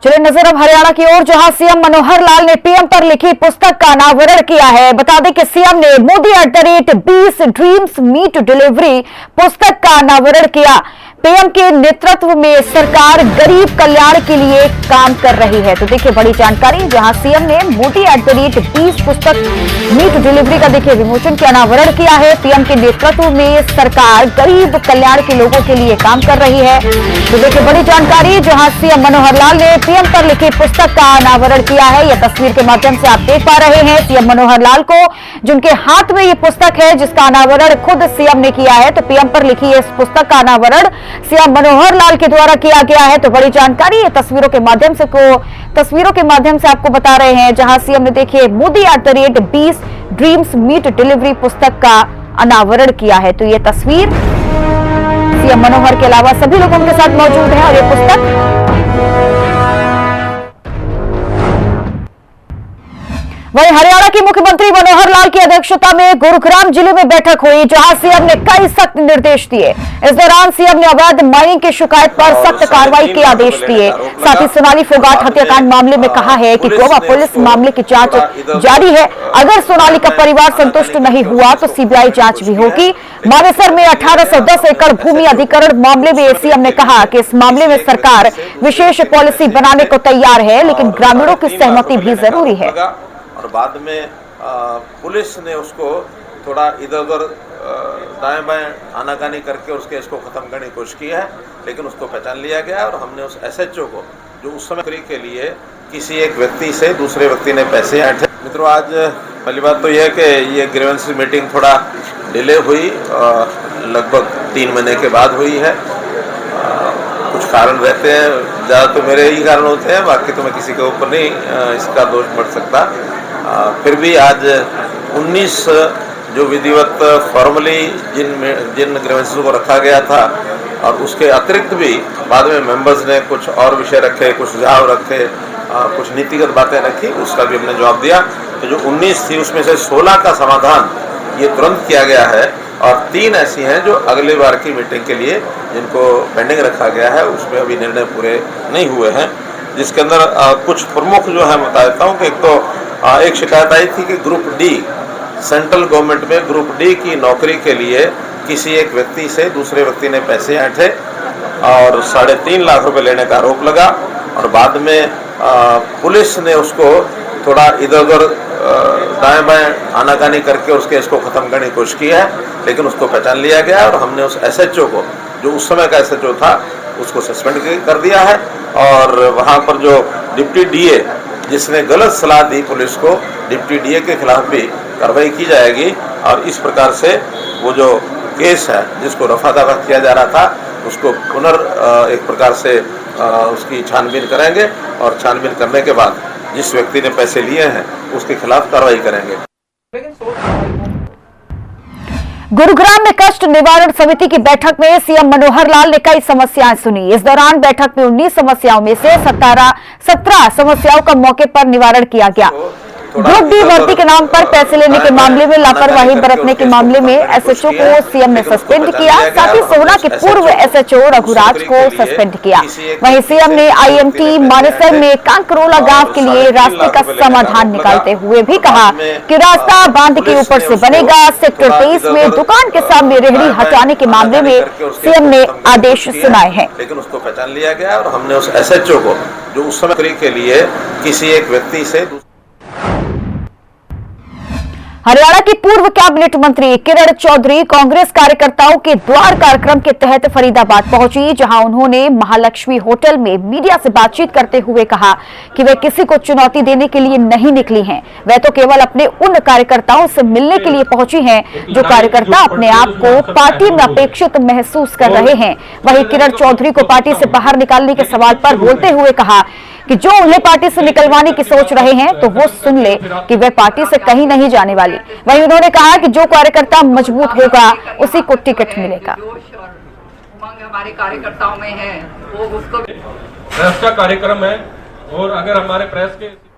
चलिए नजर अब हरियाणा की ओर, जहां सीएम मनोहर लाल ने पीएम पर लिखी पुस्तक का अनावरण किया है। बता दें कि सीएम ने मोदी @20 ड्रीम्स मीट डिलीवरी पुस्तक का अनावरण किया। पीएम के नेतृत्व में सरकार गरीब कल्याण के लिए काम कर रही है। तो देखिए बड़ी जानकारी, जहां सीएम ने मोदी @20 पुस्तक मीट डिलीवरी का देखिए विमोचन के अनावरण किया है। पीएम के नेतृत्व में सरकार गरीब कल्याण के लोगों के लिए काम कर रही है। तो देखिए बड़ी जानकारी, जहां सीएम मनोहर लाल ने पीएम पर लिखी पुस्तक का अनावरण किया है। यह तस्वीर के माध्यम से आप देख पा रहे हैं सीएम मनोहर लाल को, जिनके हाथ में ये पुस्तक है, जिसका अनावरण खुद सीएम ने किया है। तो पीएम पर लिखी इस पुस्तक का अनावरण सीएम मनोहर लाल के द्वारा किया गया है। तो बड़ी जानकारी ये तस्वीरों के माध्यम से आपको बता रहे हैं, जहां सीएम ने देखिए मोदी @20 ड्रीम्स मीट डिलीवरी पुस्तक का अनावरण किया है। तो ये तस्वीर सीएम मनोहर के अलावा सभी लोग उनके साथ मौजूद हैं और ये पुस्तक। वहीं हरियाणा के मुख्यमंत्री मनोहर लाल की अध्यक्षता में गुरुग्राम जिले में बैठक हुई, जहां सीएम ने कई सख्त निर्देश दिए। इस दौरान सीएम ने अवैध माइनिंग की शिकायत पर सख्त कार्रवाई के आदेश दिए। साथ ही सोनाली फोगाट हत्याकांड मामले में कहा है कि गोवा पुलिस मामले की जांच जारी है। अगर सोनाली का परिवार संतुष्ट नहीं हुआ तो सीबीआई जांच भी होगी। मानेसर में 1810 एकड़ भूमि अधिग्रहण मामले में सीएम ने कहा कि इस मामले में सरकार विशेष पॉलिसी बनाने को तैयार है, लेकिन ग्रामीणों की सहमति भी जरूरी है। और बाद में पुलिस ने उसको थोड़ा इधर उधर दाएं बाएं आनाकानी करके उसके इसको खत्म करने की कोशिश की है, लेकिन उसको पहचान लिया गया और हमने उस एसएचओ को, जो उस समय के लिए किसी एक व्यक्ति से दूसरे व्यक्ति ने पैसे ऐंठे। मित्रों, आज पहली बात तो यह है कि ये ग्रीवेंस मीटिंग थोड़ा डिले हुई, लगभग 3 महीने के बाद हुई है। कुछ कारण रहते हैं, ज़्यादा तो मेरे ही कारण होते हैं, बाकी तो मैं किसी के ऊपर नहीं इसका दोष बढ़ सकता। फिर भी आज 19 जो विधिवत फॉर्मली जिन ग्रीवेंसेस को रखा गया था, और उसके अतिरिक्त भी बाद में मेंबर्स ने कुछ और विषय रखे, कुछ सुझाव रखे, कुछ नीतिगत बातें रखी, उसका भी हमने जवाब दिया। तो जो 19 थी उसमें से 16 का समाधान ये तुरंत किया गया है, और 3 ऐसी हैं जो अगले बार की मीटिंग के लिए जिनको पेंडिंग रखा गया है, उसमें अभी निर्णय पूरे नहीं हुए हैं। जिसके अंदर कुछ प्रमुख जो है बता देता हूँ कि एक तो एक शिकायत आई थी कि ग्रुप डी, सेंट्रल गवर्नमेंट में ग्रुप डी की नौकरी के लिए किसी एक व्यक्ति से दूसरे व्यक्ति ने पैसे ऐंठे और 3.5 लाख रुपए लेने का आरोप लगा, और बाद में पुलिस ने उसको थोड़ा इधर उधर दाएं बाएं आनाकानी करके उसके इसको खत्म करने की कोशिश की है, लेकिन उसको पहचान लिया गया और हमने उस एसएचओ को, जो उस समय का एसएचओ था, उसको सस्पेंड कर दिया है। और वहाँ पर जो डिप्टी डीए जिसने गलत सलाह दी पुलिस को, डिप्टी डीए के खिलाफ भी कार्रवाई की जाएगी। और इस प्रकार से वो जो केस है जिसको रफा दफा किया जा रहा था, उसको एक प्रकार से उसकी छानबीन करेंगे, और छानबीन करने के बाद जिस व्यक्ति ने पैसे लिए हैं उसके खिलाफ कार्रवाई करेंगे। गुरुग्राम में कष्ट निवारण समिति की बैठक में सीएम मनोहर लाल ने कई समस्याएं सुनी। इस दौरान बैठक में 19 समस्याओं में से 17 समस्याओं का मौके पर निवारण किया गया। ग्रुप डी भर्ती के नाम पर पैसे लेने के मामले में लापरवाही बरतने के मामले में एसएचओ को सीएम ने सस्पेंड किया। साथ ही सोहना के पूर्व एसएचओ रघुराज को सस्पेंड किया। वहीं सीएम ने आईएमटी मानेसर में कांकरोला गांव के लिए रास्ते का समाधान निकालते हुए भी कहा कि रास्ता बांध के ऊपर से बनेगा। सेक्टर 23 में दुकान के सामने रेहड़ी हटाने के मामले में सीएम ने आदेश सुनाए हैं, लेकिन उसको पहचान लिया गया और हमने उस एसएचओ को, जो उस समय के लिए किसी एक व्यक्ति से। हरियाणा की पूर्व कैबिनेट मंत्री किरण चौधरी कांग्रेस कार्यकर्ताओं के द्वार कार्यक्रम के तहत फरीदाबाद पहुंची, जहां उन्होंने महालक्ष्मी होटल में मीडिया से बातचीत करते हुए कहा कि वे किसी को चुनौती देने के लिए नहीं निकली हैं। वे तो केवल अपने उन कार्यकर्ताओं से मिलने के लिए पहुंची हैं जो कार्यकर्ता अपने आप को पार्टी में अपेक्षित महसूस कर रहे हैं। वहीं किरण चौधरी को पार्टी से बाहर निकालने के सवाल पर बोलते हुए कहा कि जो उन्हें पार्टी से निकलवाने की सोच रहे हैं तो वो सुन ले कि वे पार्टी से कहीं नहीं जाने वाली। वहीं उन्होंने कहा कि जो कार्यकर्ता मजबूत होगा उसी को टिकट मिलेगा। हमारे कार्यकर्ताओं में है वो उसको प्रेस का कार्यक्रम है, और अगर हमारे प्रेस के